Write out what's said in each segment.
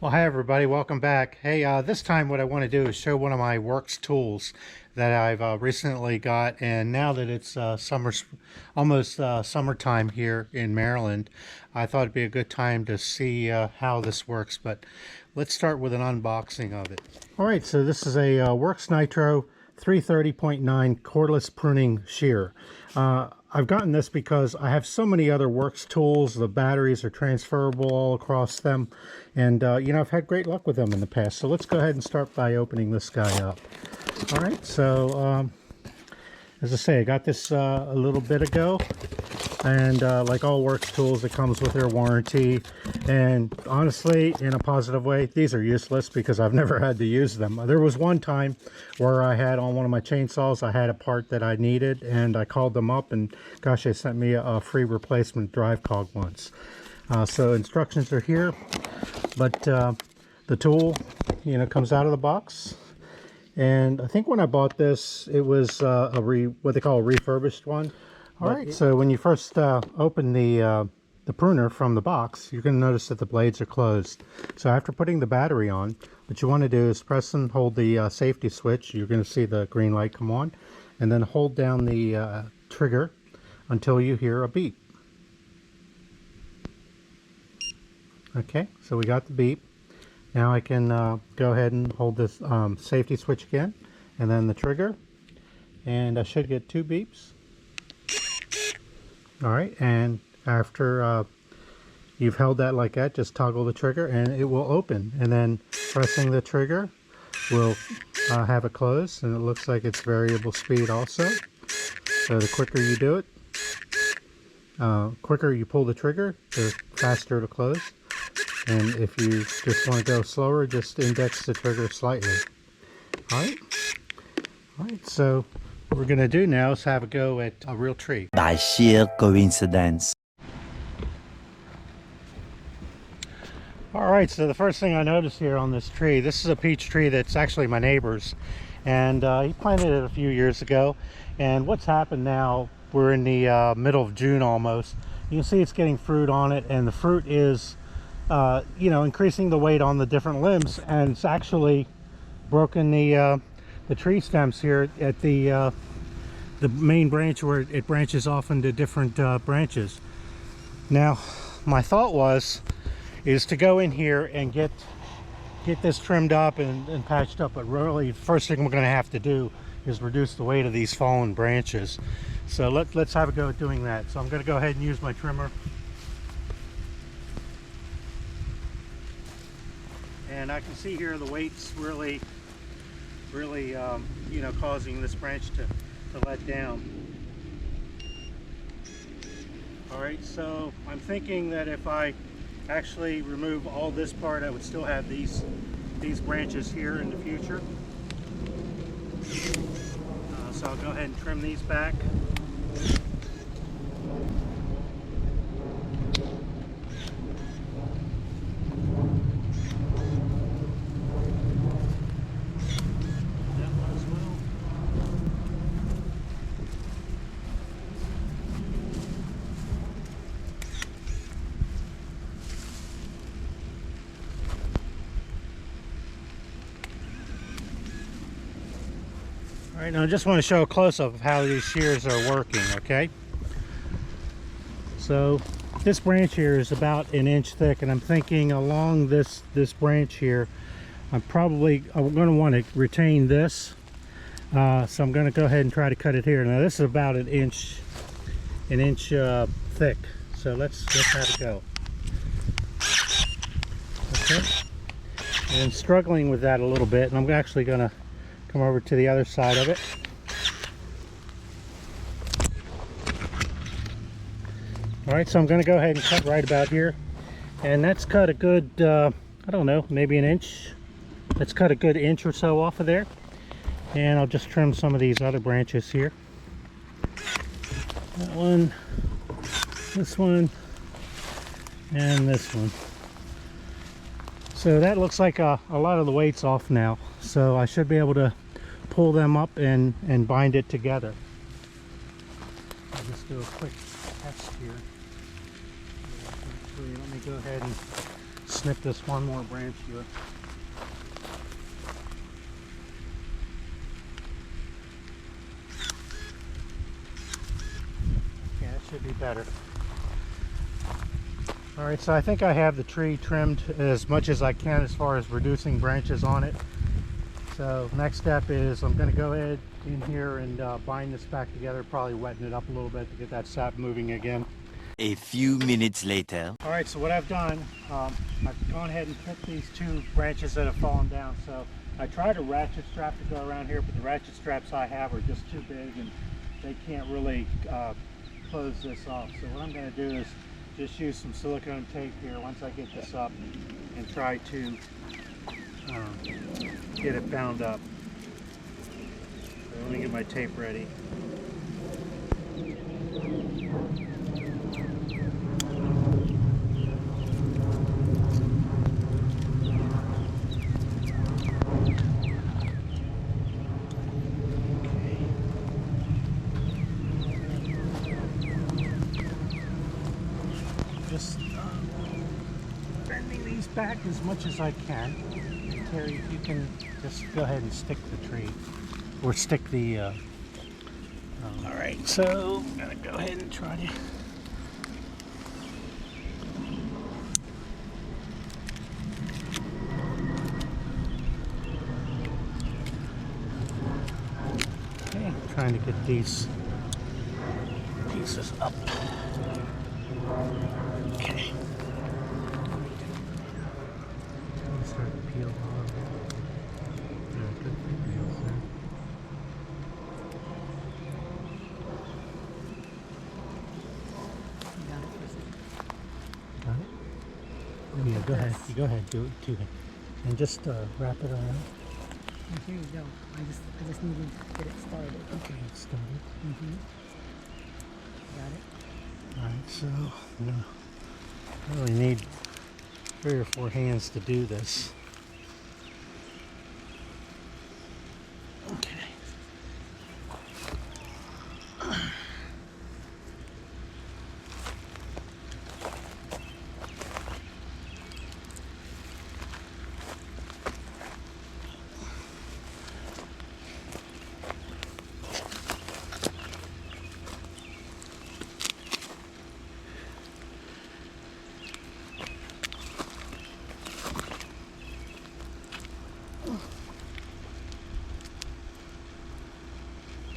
Well, hi everybody, welcome back. Hey, this time what I want to do is show one of my Worx tools that I've recently got, and now that it's almost summertime here in Maryland, I thought it'd be a good time to see how this works. But let's start with an unboxing of it. All right, so this is a Worx Nitro 330.9 cordless pruning shear. I've gotten this because I have so many other Worx tools. The batteries are transferable all across them, and you know, I've had great luck with them in the past. So let's go ahead and start by opening this guy up. All right, so as I say, I got this a little bit ago, and like all Worx tools, it comes with their warranty. And honestly, in a positive way, these are useless because I've never had to use them. There was one time where I had on one of my chainsaws, I had a part that I needed, and I called them up, and gosh, they sent me a free replacement drive cog once. So instructions are here, but the tool, you know, comes out of the box. And I think when I bought this, it was what they call a refurbished one. All right, so when you first open the pruner from the box, you're going to notice that the blades are closed. So after putting the battery on, what you want to do is press and hold the safety switch. You're going to see the green light come on, and then hold down the trigger until you hear a beep. Okay, so we got the beep. Now I can go ahead and hold this safety switch again, and then the trigger, and I should get 2 beeps. All right, and after you've held that like that, just toggle the trigger and it will open, and then pressing the trigger will have it close, and it looks like it's variable speed also. So the quicker you do it, quicker you pull the trigger, the faster it'll close. And if you just want to go slower, just index the trigger slightly. Alright, so what we're going to do now is have a go at a real tree. By sheer coincidence. Alright, so the first thing I noticed here on this tree, this is a peach tree that's actually my neighbor's. And he planted it a few years ago. And what's happened now, we're in the middle of June almost. You can see it's getting fruit on it, and the fruit is you know, increasing the weight on the different limbs, and it's actually broken the tree stems here at the main branch where it branches off into different branches. Now, my thought is to go in here and get this trimmed up and patched up, but really, first thing we're going to have to do is reduce the weight of these fallen branches. So let's have a go at doing that. So I'm going to go ahead and use my trimmer. And I can see here the weight's really you know, causing this branch to let down. All right, so I'm thinking that if I actually remove all this part, I would still have these branches here in the future. So I'll go ahead and trim these back. All right, now I just want to show a close-up of how these shears are working, okay? So this branch here is about 1 inch thick, and I'm thinking along this branch here, I'm going to want to retain this. So I'm going to go ahead and try to cut it here. Now this is about an inch thick. So let's have it go. Okay. And struggling with that a little bit, and I'm actually going to come over to the other side of it. All right, so I'm going to go ahead and cut right about here, and that's cut a good I don't know, maybe 1 inch. Let's cut a good inch or so off of there, and I'll just trim some of these other branches here. That one, this one, and this one. So that looks like a lot of the weight's off now, so I should be able to pull them up and bind it together. I'll just do a quick test here. Actually, let me go ahead and snip this one more branch here. Yeah, it should be better. Alright, so I think I have the tree trimmed as much as I can as far as reducing branches on it. So next step is I'm going to go ahead in here and bind this back together, probably wetting it up a little bit to get that sap moving again. A few minutes later. Alright, so what I've done, I've gone ahead and picked these two branches that have fallen down. So I tried a ratchet strap to go around here, but the ratchet straps I have are just too big and they can't really close this off. So what I'm going to do is just use some silicone tape here once I get this up and try to get it bound up. So let me get my tape ready. Just bending these back as much as I can. Terry, if you can just go ahead and stick the tree, or stick the, alright, so I'm going to go ahead and try to, okay, trying to get these pieces up. Okay. Start to peel off. Yeah, good peels there. Got it? Oh yeah, go ahead. You go ahead, do it too. And just wrap it around. Oh, here you go. I just need to get it started. Okay, it's started. Got it. Alright, so I really need 3 or 4 hands to do this. Okay.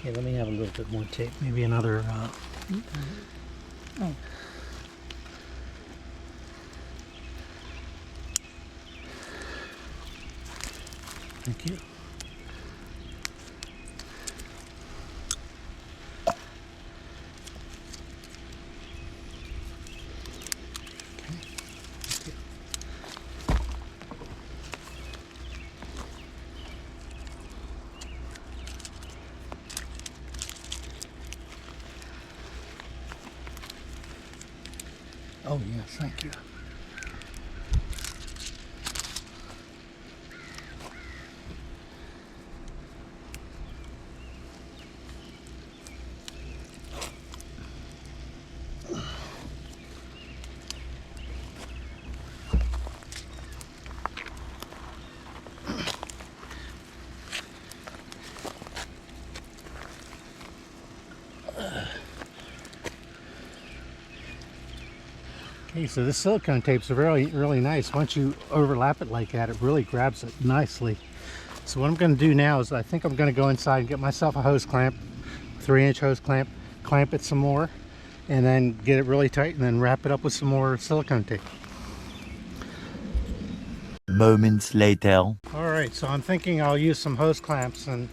Okay, let me have a little bit more tape. Maybe another. Oh. Thank you. Oh yes, thank you. Okay, so this silicone tape's really nice. Once you overlap it like that, it really grabs it nicely. So what I'm going to do now is I think I'm going to go inside and get myself a hose clamp, 3-inch hose clamp, clamp it some more, and then get it really tight and then wrap it up with some more silicone tape. Moments later. Alright, so I'm thinking I'll use some hose clamps, and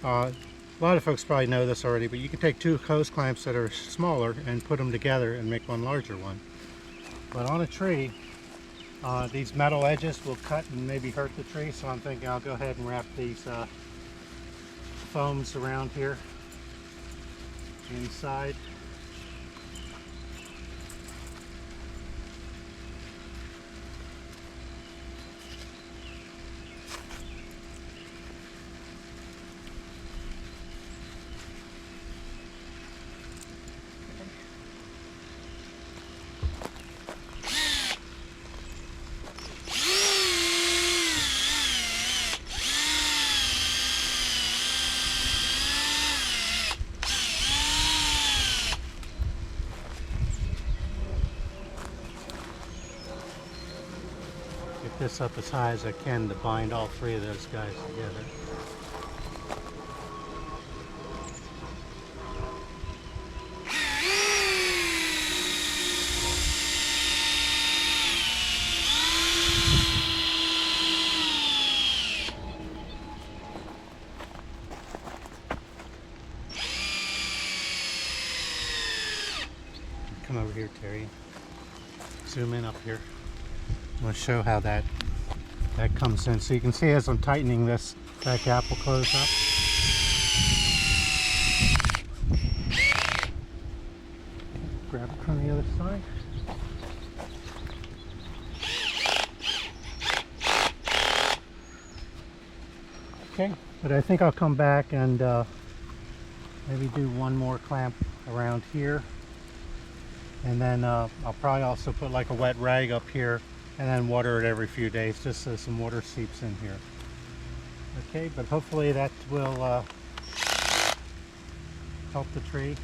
a lot of folks probably know this already, but you can take 2 hose clamps that are smaller and put them together and make one larger one. But on a tree, these metal edges will cut and maybe hurt the tree, so I'm thinking I'll go ahead and wrap these foams around here inside. this up as high as I can to bind all three of those guys together. Come over here, Terry. Zoom in up here. I'm going to show how that comes in. So you can see as I'm tightening this, that gap will close up. Grab it from the other side. Okay, but I think I'll come back and maybe do one more clamp around here. And then I'll probably also put like a wet rag up here and then water it every few days just so some water seeps in here. Okay, but hopefully that will help the tree.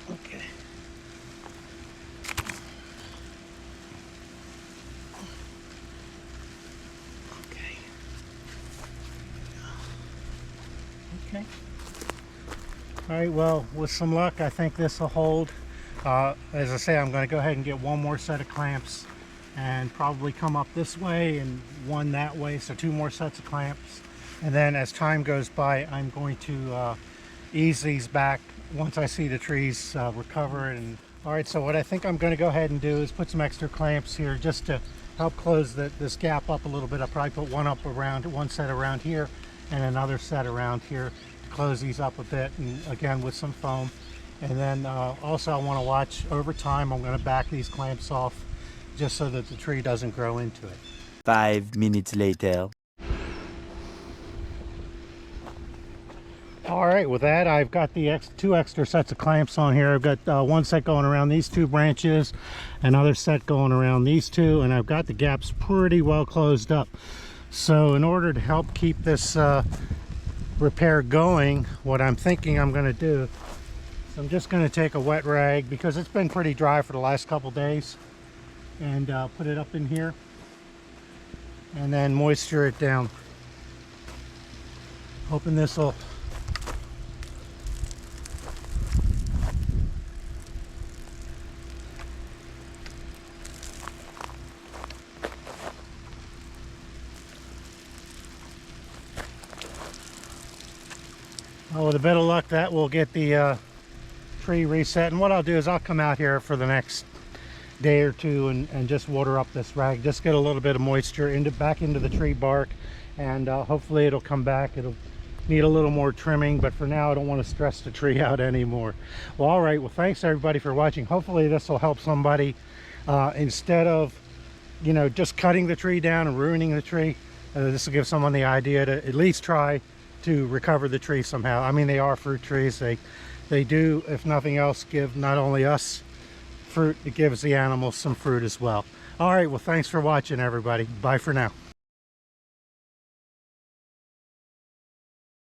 Okay. Okay. All right, well, with some luck, I think this will hold. As I say, I'm going to go ahead and get one more set of clamps and probably come up this way and one that way, so two more sets of clamps. And then as time goes by, I'm going to ease these back once I see the trees recover. And all right, so what I think I'm going to go ahead and do is put some extra clamps here just to help close this gap up a little bit. I'll probably put one set around here and another set around here to close these up a bit, and again with some foam. And then also I want to watch over time. I'm going to back these clamps off just so that the tree doesn't grow into it. 5 minutes later. All right, with that, I've got the two extra sets of clamps on here. I've got one set going around these two branches, another set going around these two, and I've got the gaps pretty well closed up. So in order to help keep this repair going, what I'm thinking I'm going to do is I'm just going to take a wet rag, because it's been pretty dry for the last couple days, and put it up in here and then moisture it down, hoping this will with a bit of luck that will get the tree reset. And what I'll do is I'll come out here for the next day or two and just water up this rag, just get a little bit of moisture back into the tree bark, and hopefully it'll come back. It'll need a little more trimming, but for now I don't want to stress the tree out anymore. Well, all right, well, thanks everybody for watching. Hopefully this will help somebody instead of, you know, just cutting the tree down and ruining the tree. This will give someone the idea to at least try to recover the tree somehow. I mean, they are fruit trees. They do, if nothing else, give not only us fruit, it gives the animals some fruit as well. All right, well, thanks for watching everybody. Bye for now.